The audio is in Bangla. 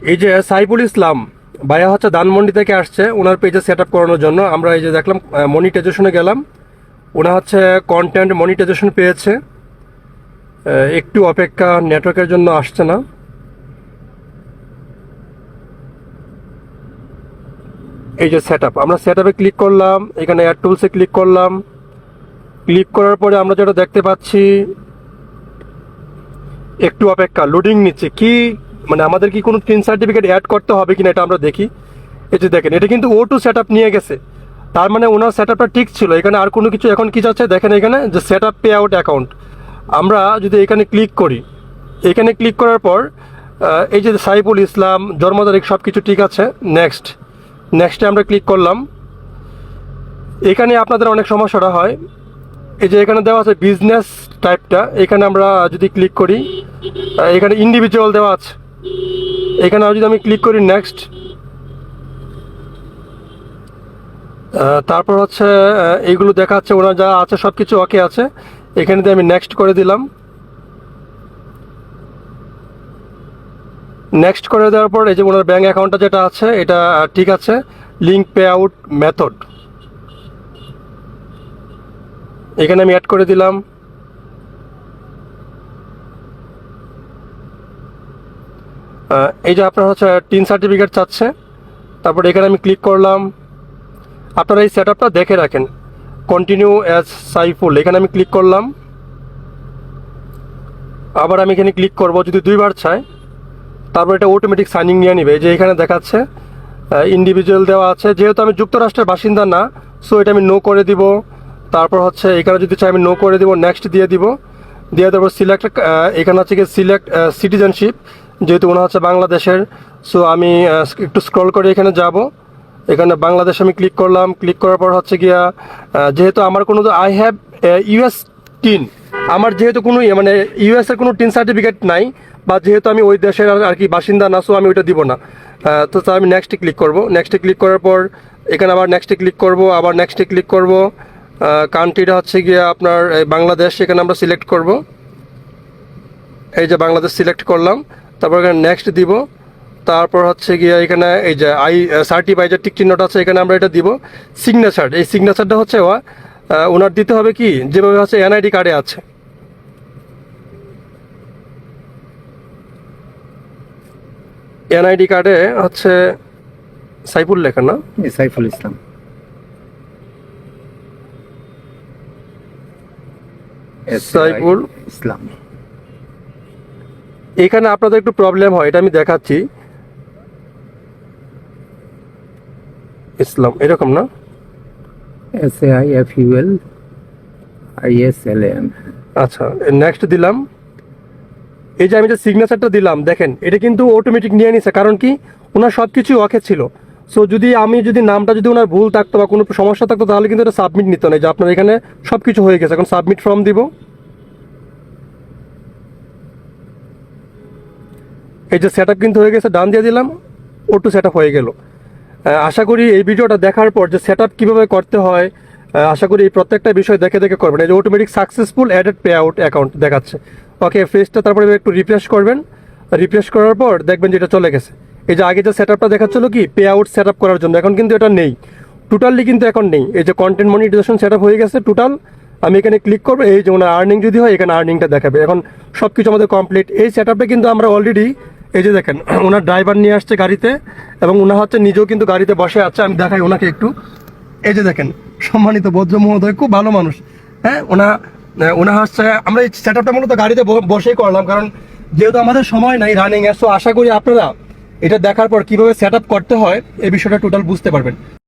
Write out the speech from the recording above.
এই যে সাইফুল ইসলাম ভাইয়া হচ্ছে ধানমন্ডি থেকে আসছে ওনার পেজে সেট আপ করানোর জন্য। আমরা এই যে দেখলাম মনিটাইজেশনে গেলাম, ওনা হচ্ছে কন্টেন্ট মনিটাইজেশন পেয়েছে। একটু অপেক্ষা, নেটওয়ার্কের জন্য আসছে না। এই যে সেট আপ, আমরা সেট আপে ক্লিক করলাম, এখানে অ্যাড টুলসে ক্লিক করলাম। ক্লিক করার পরে আমরা যেটা দেখতে পাচ্ছি, একটু অপেক্ষা, লোডিং নিচ্ছে। কি মানে আমাদের কি কোনো টিন সার্টিফিকেট অ্যাড করতে হবে কিনা এটা আমরা দেখি। এই যে দেখেন, এটা কিন্তু O2 সেট আপ নিয়ে গেছে, তার মানে ওনার সেট আপটা ঠিক ছিল। এখানে আর কোনো কিছু এখন কি যাচ্ছে দেখেন, এখানে যে set up pay out account. আমরা যদি এখানে ক্লিক করি, এখানে ক্লিক করার পর এই যে সাইফুল ইসলাম, জন্ম তারিখ সব কিছু ঠিক আছে। নেক্সটে আমরা ক্লিক করলাম। এখানে আপনাদের অনেক সমস্যাটা হয়, এই যে এখানে দেওয়া আছে বিজনেস টাইপটা, এখানে আমরা যদি ক্লিক করি, এখানে ইন্ডিভিজুয়াল দেওয়া আছে। এখানে যদি আমি ক্লিক করি নেক্সট, তারপর হচ্ছে এইগুলো দেখাচ্ছে ওনার যা আছে সব কিছু ওকে আছে। এখানে দিয়ে আমি নেক্সট করে দিলাম। নেক্সট করে দেওয়ার পর এই যে ওনার ব্যাঙ্ক অ্যাকাউন্টটা যেটা আছে এটা ঠিক আছে। লিঙ্ক পে আউট মেথড এখানে আমি অ্যাড করে দিলাম। এই যে আপনার হচ্ছে টিন সার্টিফিকেট চাচ্ছে, তারপর এখানে আমি ক্লিক করলাম। আপনারা এই সেট আপটা দেখে রাখেন, কন্টিনিউ অ্যাজ সাইফুল, এখানে আমি ক্লিক করলাম। আবার আমি এখানে ক্লিক করব, যদি দুইবার চাই তারপর এটা অটোমেটিক সাইনিং নিয়ে নিবে। যে এখানে দেখাচ্ছে ইন্ডিভিজুয়াল দেওয়া আছে, যেহেতু আমি যুক্তরাষ্ট্রের বাসিন্দা না, সো এটা আমি নো করে দিব। তারপর হচ্ছে এখানে যদি চাই আমি নো করে দিব, নেক্সট দিয়ে দিব। দিয়ে দেবো সিলেক্ট, এখানে হচ্ছে কি সিলেক্ট সিটিজেনশিপ, যেহেতু ওনা হচ্ছে বাংলাদেশের। সো আমি একটু স্ক্রল করে এখানে যাব, এখানে বাংলাদেশ আমি ক্লিক করলাম। ক্লিক করার পর হচ্ছে গিয়া যেহেতু আমার কোনো আই হ্যাভ ইউএস টিন, আমার যেহেতু কোনো মানে ইউএসের কোনো টিন সার্টিফিকেট নাই, বা যেহেতু আমি ওই দেশের আর কি বাসিন্দা না, সো আমি ওইটা দিব না। তো আমি নেক্সটে ক্লিক করব। নেক্সটে ক্লিক করার পর এখানে আবার নেক্সটে ক্লিক করব, আবার নেক্সটে ক্লিক করব। কান্ট্রিটা হচ্ছে গিয়ে আপনার বাংলাদেশ, এখানে আমরা সিলেক্ট করব। এই যে বাংলাদেশ সিলেক্ট করলাম, তারপর এখানে নেক্সট দিব। তারপর হচ্ছে গিয়ে এখানে এই যে আই সার্টিফাই যে টিক চিহ্নটা আছে, এখানে আমরা এটা দিব। সিগনেচার, এই সিগনেচারটা হচ্ছে ওনার দিতে হবে কি যেভাবে হচ্ছে এনআইডি কার্ডে আছে। এনআইডি কার্ডে হচ্ছে সাইফুল লেখা না, সাইফুল ইসলাম, সাইফুল ইসলাম। এখানে আপনাদের একটু প্রবলেম হয়, এটা আমি দেখাচ্ছি। ইসলাম এরকম না, SAIFULISLAM। আচ্ছা নেক্সট দিলাম। এই যে আমি যে সিগনেচারটা দিলাম দেখেন, এটা কিন্তু অটোমেটিক নিয়ে নিছে। কারণ কি ওনার সব কিছু ওকে ছিল। সো যদি নামটা যদি ওনার ভুল থাকতো বা কোনো সমস্যা থাকতো, তাহলে কিন্তু এটা সাবমিট নিত না। যে আপনার এখানে সব কিছু হয়ে গেছে, এখন সাবমিট ফর্ম দিব। এই যে সেট আপ কিন্তু হয়ে গেছে, ডান দিয়ে দিলাম, O2 সেট আপ হয়ে গেল। আশা করি এই ভিডিওটা দেখার পর যে সেট আপ কীভাবে করতে হয়, আশা করি এই প্রত্যেকটা বিষয় দেখে দেখে করবেন। এই যে automatic successful added pay out account দেখাচ্ছে। ওকে, ফেসটা তারপরে একটু রিফ্রেশ করবেন। রিফ্রেশ করার পর দেখবেন যে এটা চলে গেছে। এই যে আগে যে সেট আপটা দেখাচ্ছিল কি পে আউট সেট আপ করার জন্য, এখন কিন্তু এটা নেই, টোটালি কিন্তু এখন নেই। এই যে কন্টেন্ট মনিটাইজেশন সেট আপ হয়ে গেছে টোটাল। আমি এখানে ক্লিক করবো, এই যে ওনার আর্নিং যদি হয় এখানে আর্নিংটা দেখাবে। এখন সব কিছু আমাদের কমপ্লিট। এই সেট আপটা কিন্তু আমরা অলরেডি এই যে দেখেন ওনার ড্রাইভার নিয়ে আসছে গাড়িতে, এবং ওনা হচ্ছে নিজেও কিন্তু গাড়িতে বসে আছে। আমি দেখাই ওনাকে একটু। এই যে দেখেন, সম্মানিত ভদ্র মহোদয়, খুব ভালো মানুষ। হ্যাঁ, ওনা হচ্ছে আমরা এই সেট আপটা মূলত গাড়িতে বসেই করলাম, কারণ যেহেতু আমাদের সময় নাই রানিং এর। সো আশা করি আপনারা এটা দেখার পর কিভাবে সেট আপ করতে হয় এই বিষয়টা টোটাল বুঝতে পারবেন।